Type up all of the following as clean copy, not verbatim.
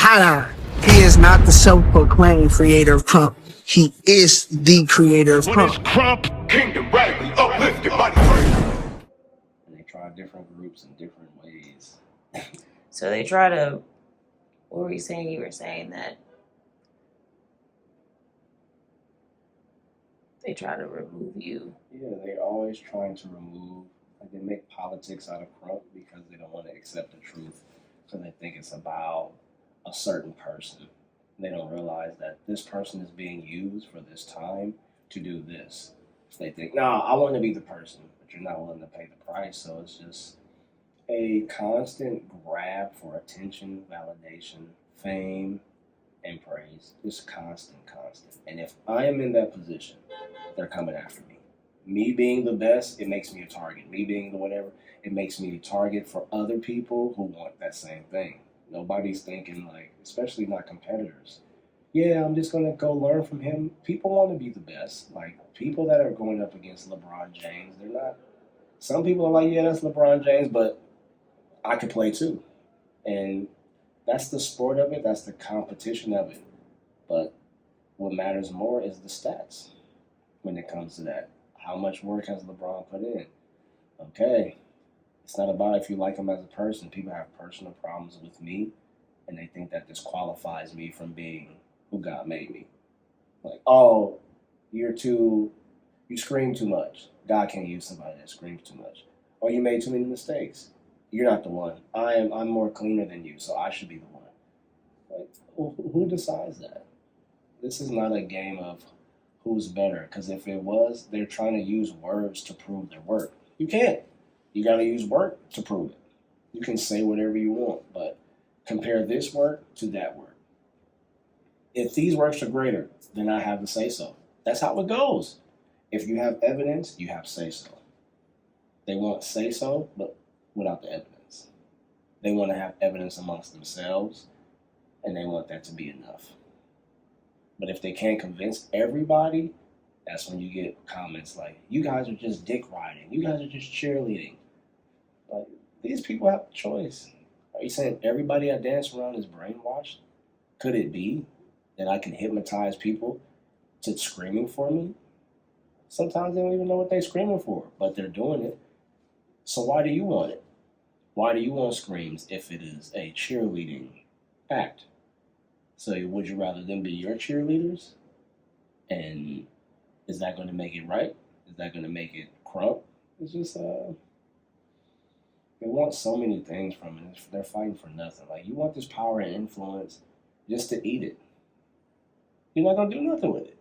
tie-dye. He is not the self-proclaimed creator of Crump. He is the creator of Crump. Crump, kingdom radically uplifted by the And they try different groups in different ways. So they try to, what were you saying? You were saying that they try to remove you. Yeah, they're always trying to remove, like they make politics out of Crump because they don't want to accept the truth. So they think it's about a certain person. They don't realize that this person is being used for this time to do this. So they think, nah, I want to be the person, but you're not willing to pay the price. So it's just a constant grab for attention, validation, fame, and praise. Just constant. And if I am in that position, they're coming after me. Me being the best, it makes me a target. Me being the whatever, it makes me a target for other people who want that same thing. Nobody's thinking like, especially not competitors. Yeah, I'm just gonna go learn from him. People want to be the best. Like people that are going up against LeBron James, they're not. Some people are like, yeah, that's LeBron James, but I could play too. And that's the sport of it. That's the competition of it. But what matters more is the stats when it comes to that. How much work has LeBron put in? Okay. It's not about if you like him as a person. People have personal problems with me, and they think that disqualifies me from being who God made me. Like, oh, you scream too much. God can't use somebody that screams too much. Or you made too many mistakes. You're not the one. I'm more cleaner than you, so I should be the one. Like, who decides that? This is not a game of who's better, because if it was, they're trying to use words to prove their work. You can't. You got to use work to prove it. You can say whatever you want, but compare this work to that work. If these works are greater, then I have the say-so. That's how it goes. If you have evidence, you have say-so. They want say-so, but without the evidence. They want to have evidence amongst themselves, and they want that to be enough. But if they can't convince everybody, that's when you get comments like, you guys are just dick riding. You guys are just cheerleading. Like, these people have a choice. Are you saying everybody I dance around is brainwashed? Could it be that I can hypnotize people to screaming for me? Sometimes they don't even know what they're screaming for, but they're doing it. So why do you want it? Why do you want screams if it is a cheerleading act? So would you rather them be your cheerleaders? And is that going to make it right? Is that going to make it Crump? It's just, they want so many things from it. They're fighting for nothing. Like, you want this power and influence just to eat it. You're not going to do nothing with it.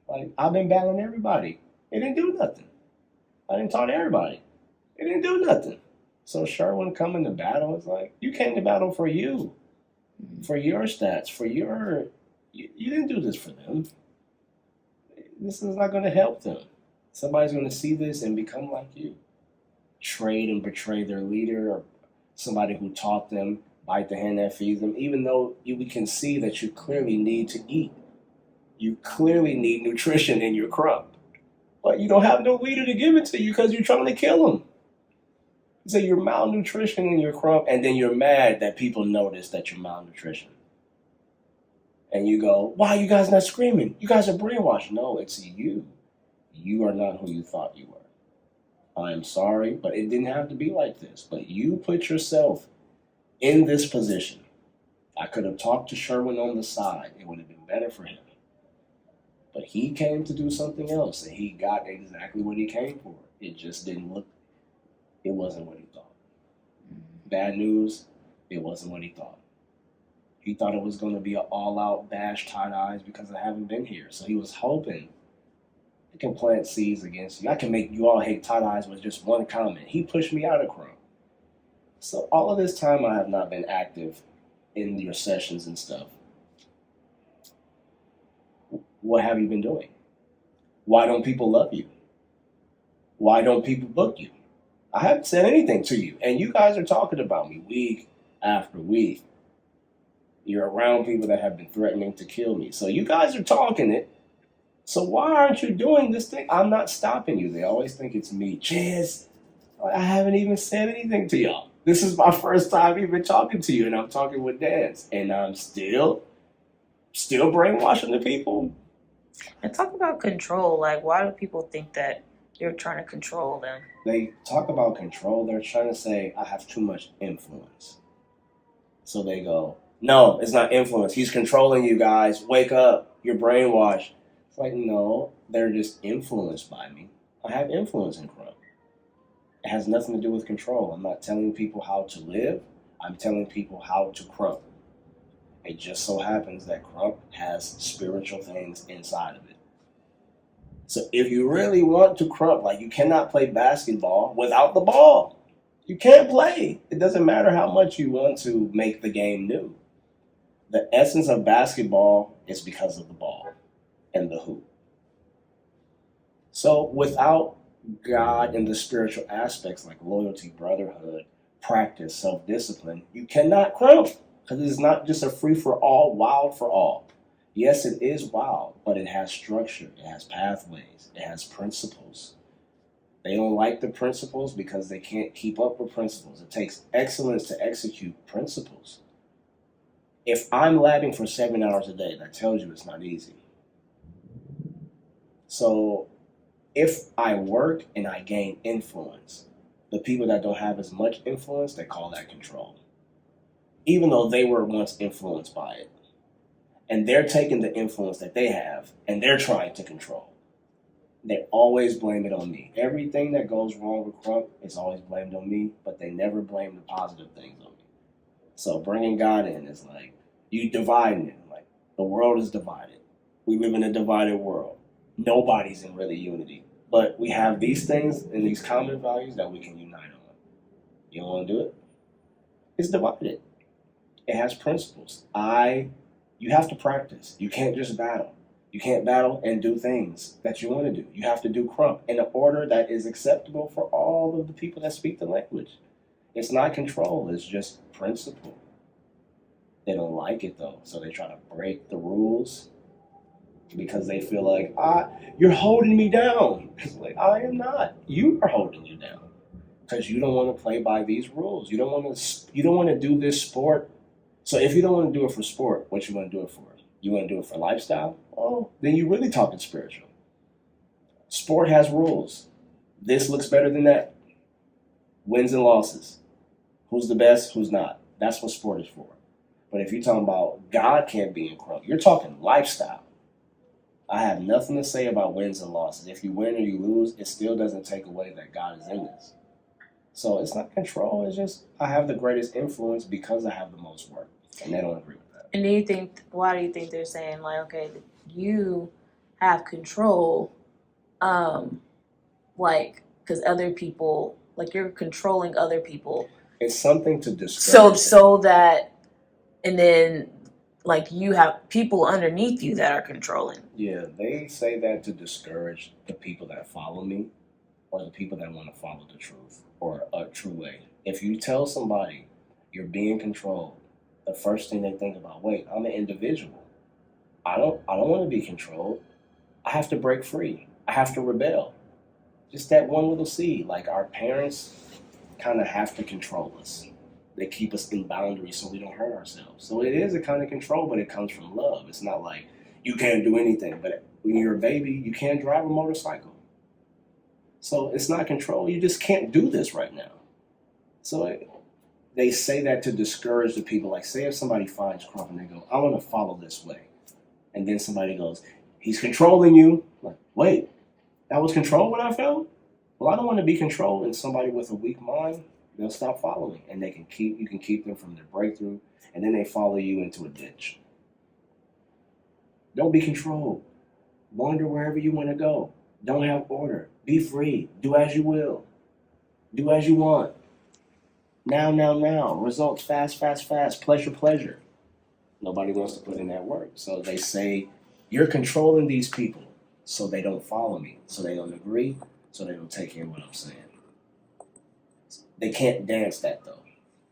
Like, I've been battling everybody. It didn't do nothing. I didn't talk to everybody. It didn't do nothing. So Sherwin coming to battle, it's like, you came to battle for you. For your stats, for your... You didn't do this for them. This is not going to help them. Somebody's going to see this and become like you. Trade and betray their leader, or somebody who taught them, bite the hand that feeds them, even though we can see that you clearly need to eat. You clearly need nutrition in your crop. But you don't have no leader to give it to you because you're trying to kill them. So you're malnutrition in your crop, and then you're mad that people notice that you're malnutrition. And you go, why are you guys not screaming? You guys are brainwashed. No, it's you. You are not who you thought you were. I am sorry, but it didn't have to be like this. But you put yourself in this position. I could have talked to Sherwin on the side. It would have been better for him. But he came to do something else, and he got exactly what he came for. It just didn't look, it wasn't what he thought. Bad news, it wasn't what he thought. He thought it was going to be an all-out bash Tighteyex because I haven't been here. So he was hoping I can plant seeds against you. I can make you all hate Tighteyex with just one comment. He pushed me out of Crump. So all of this time I have not been active in your sessions and stuff. What have you been doing? Why don't people love you? Why don't people book you? I haven't said anything to you, and you guys are talking about me week after week. You're around people that have been threatening to kill me. So you guys are talking it. So why aren't you doing this thing? I'm not stopping you. They always think it's me. Jizz, I haven't even said anything to y'all. This is my first time even talking to you, and I'm talking with Dance, and I'm still brainwashing the people. And talk about control. Like, why do people think that you're trying to control them? They talk about control. They're trying to say I have too much influence. So they go, no, it's not influence. He's controlling you guys. Wake up. You're brainwashed. It's like, no, they're just influenced by me. I have influence in Crump. It has nothing to do with control. I'm not telling people how to live. I'm telling people how to Crump. It just so happens that Crump has spiritual things inside of it. So if you really want to Crump, like you cannot play basketball without the ball. You can't play. It doesn't matter how much you want to make the game new. The essence of basketball is because of the ball and the hoop. So without God and the spiritual aspects like loyalty, brotherhood, practice, self-discipline, you cannot Crump. Because it's not just a free-for-all, wild for all. Yes, it is wild, but it has structure. It has pathways. It has principles. They don't like the principles because they can't keep up with principles. It takes excellence to execute principles. If I'm labbing for 7 hours a day, that tells you it's not easy. So if I work and I gain influence, the people that don't have as much influence, they call that control. Even though they were once influenced by it. And they're taking the influence that they have and they're trying to control. They always blame it on me. Everything that goes wrong with Crump is always blamed on me, but they never blame the positive things on me. So bringing God in is like, you dividing it. Like, the world is divided. We live in a divided world. Nobody's in really unity. But we have these things and these common values that we can unite on. You don't want to do it? It's divided. It has principles. You have to practice. You can't just battle. You can't battle and do things that you want to do. You have to do Crump in an order that is acceptable for all of the people that speak the language. It's not control. It's just principle. They don't like it though, so they try to break the rules because they feel like, you're holding me down. It's like, I am not. You are holding you down because you don't want to play by these rules. You don't want to do this sport. So if you don't want to do it for sport, what you want to do it for? You want to do it for lifestyle? Oh, then you're really talking spiritual. Sport has rules. This looks better than that. Wins and losses. Who's the best, who's not. That's what sport is for. But if you're talking about God can't be in Crump, you're talking lifestyle. I have nothing to say about wins and losses. If you win or you lose, it still doesn't take away that God is in this. So it's not control. It's just I have the greatest influence because I have the most work. And they don't agree with that. And why do you think they're saying, like, okay, you have control, like, because other people, like, you're controlling other people. It's something to discourage. So that, and then, like, you have people underneath you that are controlling. Yeah, they say that to discourage the people that follow me or the people that want to follow the truth or a true way. If you tell somebody you're being controlled, the first thing they think about, wait, I'm an individual. I don't want to be controlled. I have to break free. I have to rebel. Just that one little seed. Like our parents kind of have to control us. They keep us in boundaries so we don't hurt ourselves. So it is a kind of control, but it comes from love. It's not like you can't do anything. But when you're a baby, you can't drive a motorcycle. So it's not control. You just can't do this right now. So they say that to discourage the people. Like, say if somebody finds Crump and they go, I want to follow this way. And then somebody goes, he's controlling you. Like, wait, that was control what I found? Well, I don't want to be controlled. And somebody with a weak mind, they'll stop following. And you can keep them from their breakthrough. And then they follow you into a ditch. Don't be controlled. Wander wherever you want to go. Don't have order. Be free. Do as you will. Do as you want. Now. Results fast. Pleasure. Nobody wants to put in that work. So they say, you're controlling these people so they don't follow me, so they don't agree, so they don't take in what I'm saying. They can't dance that, though.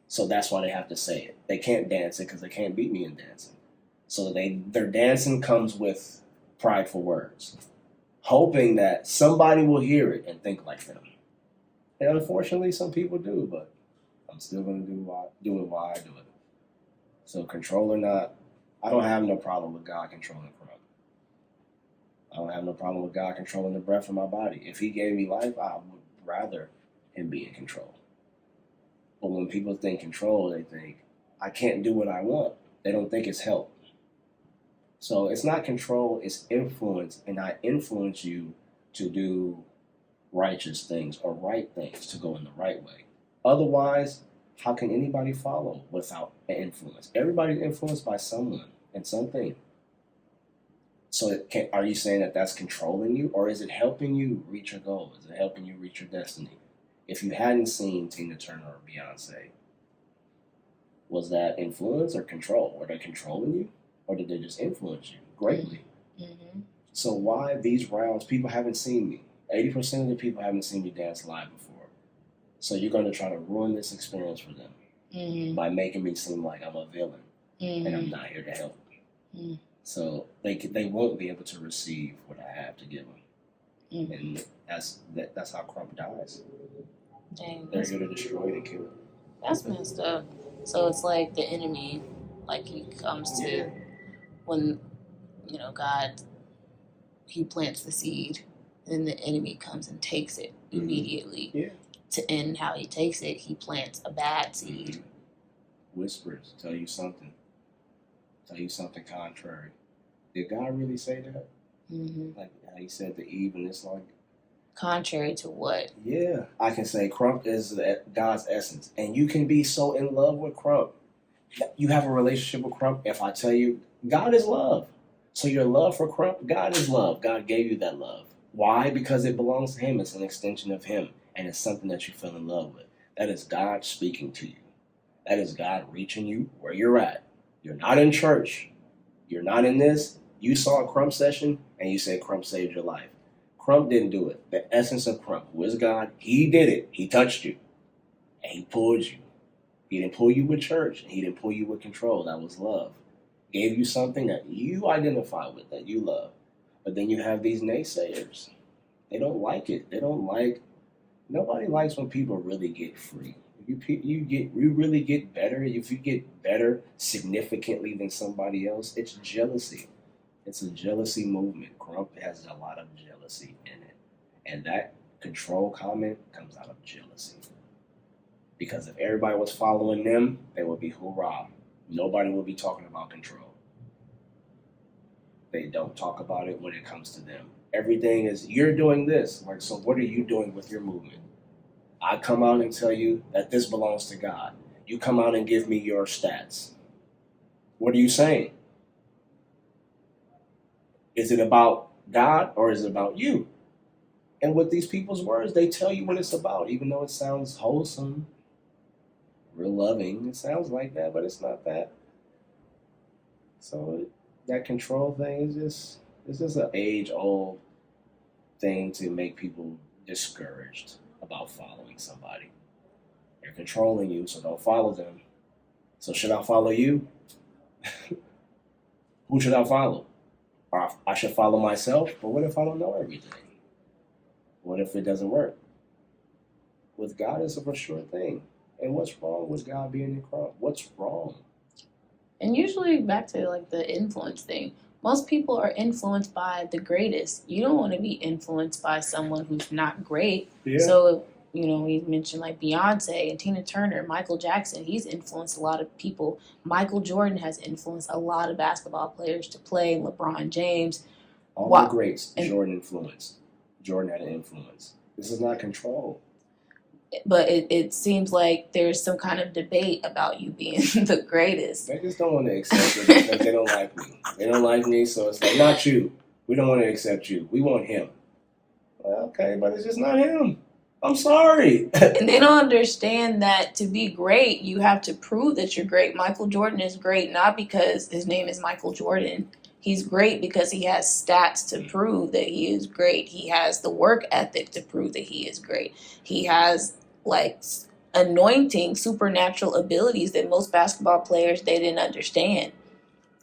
So that's why they have to say it. They can't dance it because they can't beat me in dancing. So their dancing comes with prideful words, hoping that somebody will hear it and think like them. And unfortunately, some people do, but I'm still gonna do it why I do it. So control or not, I don't have no problem with God controlling Crump. I don't have no problem with God controlling the breath in my body. If he gave me life, I would rather him be in control. But when people think control, they think, I can't do what I want. They don't think it's help. So it's not control, it's influence, and I influence you to do righteous things or right things, to go in the right way. Otherwise, how can anybody follow without an influence? Everybody's influenced by someone and something. So are you saying that that's controlling you, or is it helping you reach your goal? Is it helping you reach your destiny? If you hadn't seen Tina Turner or Beyonce, was that influence or control? Were they controlling you, or did they just influence you greatly? Mm-hmm. So why these rounds? People haven't seen me. 80% of the people haven't seen me dance live before. So you're going to try to ruin this experience for them by making me seem like I'm a villain and I'm not here to help. So they won't be able to receive what I have to give them, and that's how Crump dies. Dang, They're here to destroy it and kill it. that's messed up. So it's like the enemy, like he comes to when God, he plants the seed, and the enemy comes and takes it immediately. Yeah. To end how he takes it, he plants a bad seed. Whispers, tell you something contrary. Did God really say that? Like how he said to Eve, and it's like contrary to what? Yeah, I can say Crump is God's essence, and you can be so in love with Crump. You have a relationship with Crump. If I tell you, God is love. So your love for Crump, God is love. God gave you that love. Why? Because it belongs to him. It's an extension of him, and it's something that you fell in love with. That is God speaking to you. That is God reaching you where you're at. You're not in church. You're not in this. You saw a Crump session, and you said Crump saved your life. Crump didn't do it. The essence of Crump, who is God, he did it. He touched you, and he pulled you. He didn't pull you with church, and he didn't pull you with control. That was love. Gave you something that you identify with, that you love. But then you have these naysayers. They don't like it. Nobody likes when people really get free. You really get better. If you get better significantly than somebody else, it's jealousy. It's a jealousy movement. Crump has a lot of jealousy in it. And that control comment comes out of jealousy. Because if everybody was following them, they would be hoorah. Nobody would be talking about control. They don't talk about it when it comes to them. Everything is, you're doing this. Like, so what are you doing with your movement? I come out and tell you that this belongs to God. You come out and give me your stats. What are you saying? Is it about God or is it about you? And with these people's words, they tell you what it's about, even though it sounds wholesome, real loving. It sounds like that, but it's not that. So that control thing is just an age-old thing to make people discouraged about following somebody. They're controlling you, so don't follow them. So should I follow you? Who should I follow? Or I should follow myself, but what if I don't know everything? What if it doesn't work? With God, it's a for sure thing. And what's wrong with God being in Crump? What's wrong? And usually back to like the influence thing. Most people are influenced by the greatest. You don't want to be influenced by someone who's not great. Yeah. So, we mentioned like Beyonce and Tina Turner, Michael Jackson. He's influenced a lot of people. Michael Jordan has influenced a lot of basketball players to play. LeBron James. All the greats, Jordan influenced. Jordan had an influence. This is not control. But it seems like there's some kind of debate about you being the greatest. They just don't want to accept it because they don't like me. They don't like me, so it's like, not you. We don't want to accept you. We want him. Well, okay, but it's just not him. I'm sorry. And they don't understand that to be great, you have to prove that you're great. Michael Jordan is great not because his name is Michael Jordan. He's great because he has stats to prove that he is great. He has the work ethic to prove that he is great. He has like anointing, supernatural abilities that most basketball players, they didn't understand.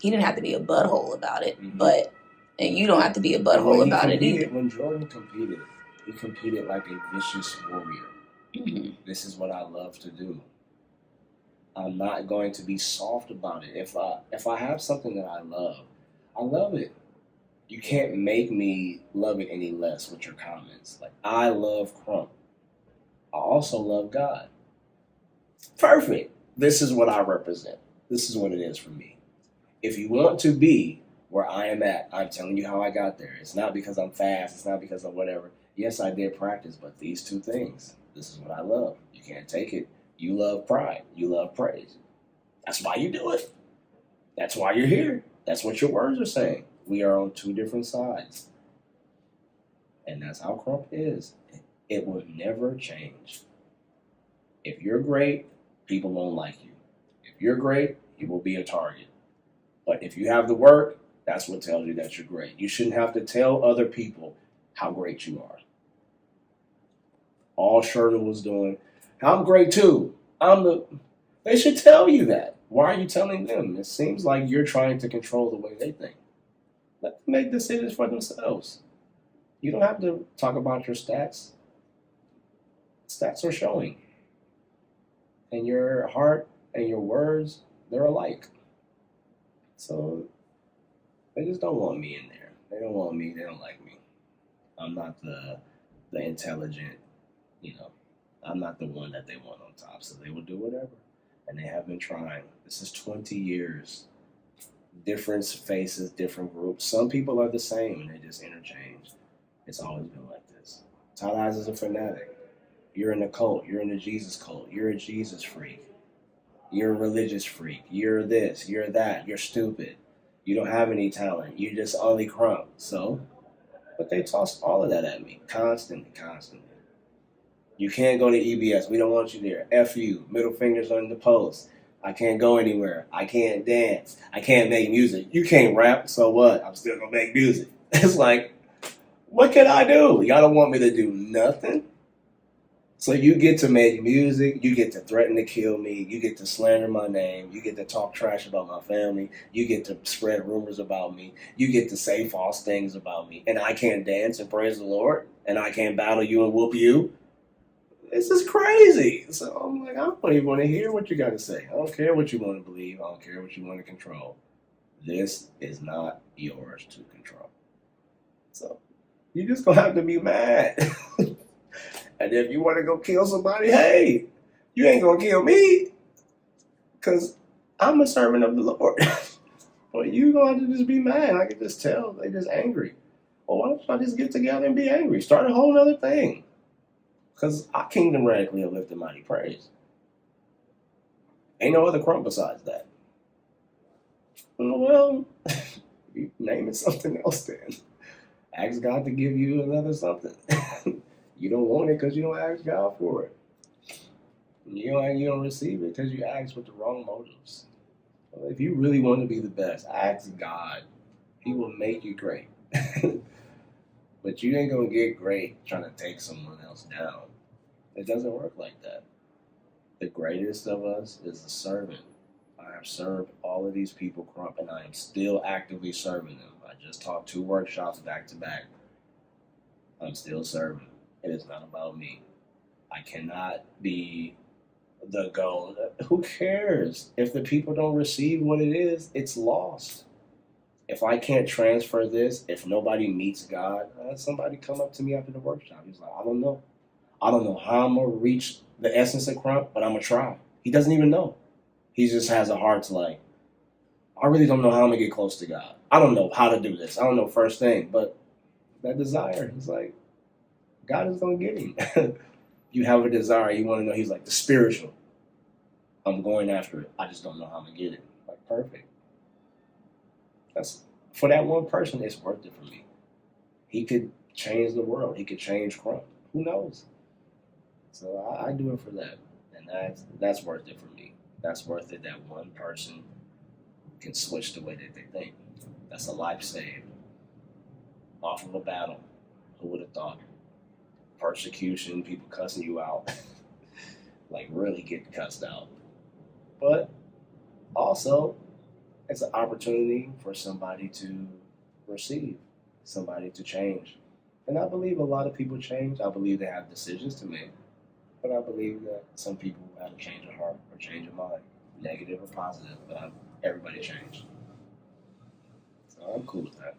He didn't have to be a butthole about it, and you don't have to be a butthole about it either. When Jordan competed, he competed like a vicious warrior. This is what I love to do. I'm not going to be soft about it. If I have something that I love it. You can't make me love it any less with your comments. Like, I love Crump. I also love God. Perfect. This is what I represent. This is what it is for me. If you want to be where I am at, I'm telling you how I got there. It's not because I'm fast. It's not because of whatever. Yes, I did practice, but these two things, this is what I love. You can't take it. You love pride. You love praise. That's why you do it. That's why you're here. That's what your words are saying. We are on two different sides. And that's how Crump is. It will never change. If you're great, people won't like you. If you're great, you will be a target. But if you have the work, that's what tells you that you're great. You shouldn't have to tell other people how great you are. All Sherman was doing, I'm great too. They should tell you that. Why are you telling them? It seems like you're trying to control the way they think. Let them make decisions for themselves. You don't have to talk about your stats. Stats are showing. And your heart and your words, they're alike. So they just don't want me in there. They don't want me. They don't like me. I'm not the intelligent, I'm not the one that they want on top. So they will do whatever. And they have been trying. This is 20 years. Different faces, different groups. Some people are the same and they just interchange. It's always been like this. Tighteyex is a fanatic. You're in a cult. You're in a Jesus cult. You're a Jesus freak. You're a religious freak. You're this. You're that. You're stupid. You don't have any talent. You just only Crump. So, but they toss all of that at me constantly. You can't go to EBS. We don't want you there. F you. Middle fingers on the post. I can't go anywhere. I can't dance. I can't make music. You can't rap. So what? I'm still going to make music. It's like, what can I do? Y'all don't want me to do nothing? So you get to make music. You get to threaten to kill me. You get to slander my name. You get to talk trash about my family. You get to spread rumors about me. You get to say false things about me. And I can't dance and praise the Lord. And I can't battle you and whoop you. This is crazy. So I'm like, I don't even want to hear what you got to say. I don't care what you want to believe. I don't care what you want to control. This is not yours to control. So you just going to have to be mad. And if you want to go kill somebody, hey, you ain't going to kill me. Because I'm a servant of the Lord. But you going to have to just be mad. I can just tell they just angry. Well, why don't y'all just get together and be angry? Start a whole other thing. Because our kingdom radically uplifted mighty praise. Ain't no other Crump besides that. Well, you name it something else then. Ask God to give you another something. You don't want it because you don't ask God for it. You don't receive it because you ask with the wrong motives. Well, if you really want to be the best, ask God. He will make you great. But you ain't going to get great trying to take someone else down. It doesn't work like that. The greatest of us is a servant. I have served all of these people, Crump, and I am still actively serving them. I just taught 2 workshops back to back. I'm still serving. It is not about me. I cannot be the goal. Who cares? If the people don't receive what it is, it's lost. If I can't transfer this, if nobody meets God, somebody come up to me after the workshop. He's like, I don't know. I don't know how I'm going to reach the essence of Crump, but I'm going to try. He doesn't even know. He just has a heart to like, I really don't know how I'm going to get close to God. I don't know how to do this. I don't know first thing, but that desire, he's like, God is going to get him. You have a desire. You want to know. He's like, the spiritual. I'm going after it. I just don't know how I'm going to get it. Like, perfect. That's for that one person, it's worth it for me. He could change the world. He could change Crump. Who knows? So I do it for that. And that's worth it for me. That's worth it that one person can switch the way that they think. That's a life saved. Off of a battle. Who would have thought? Persecution, people cussing you out. Like really getting cussed out. But also, it's an opportunity for somebody to receive, somebody to change. And I believe a lot of people change. I believe they have decisions to make. But I believe that some people have a change of heart or change of mind. negative or positive, but everybody changed. So I'm cool with that.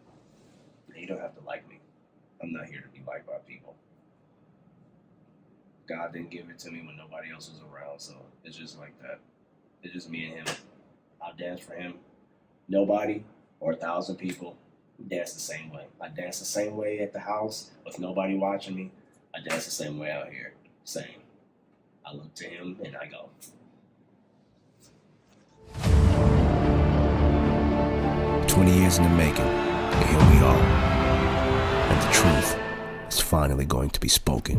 You don't have to like me. I'm not here to be liked by people. God didn't give it to me when nobody else was around, so it's just like that. It's just me and him. I'll dance for him. Nobody or 1,000 people dance the same way. I dance the same way at the house with nobody watching me. I dance the same way out here. Same. I look to him and I go. 20 years in the making, and here we are. And the truth is finally going to be spoken.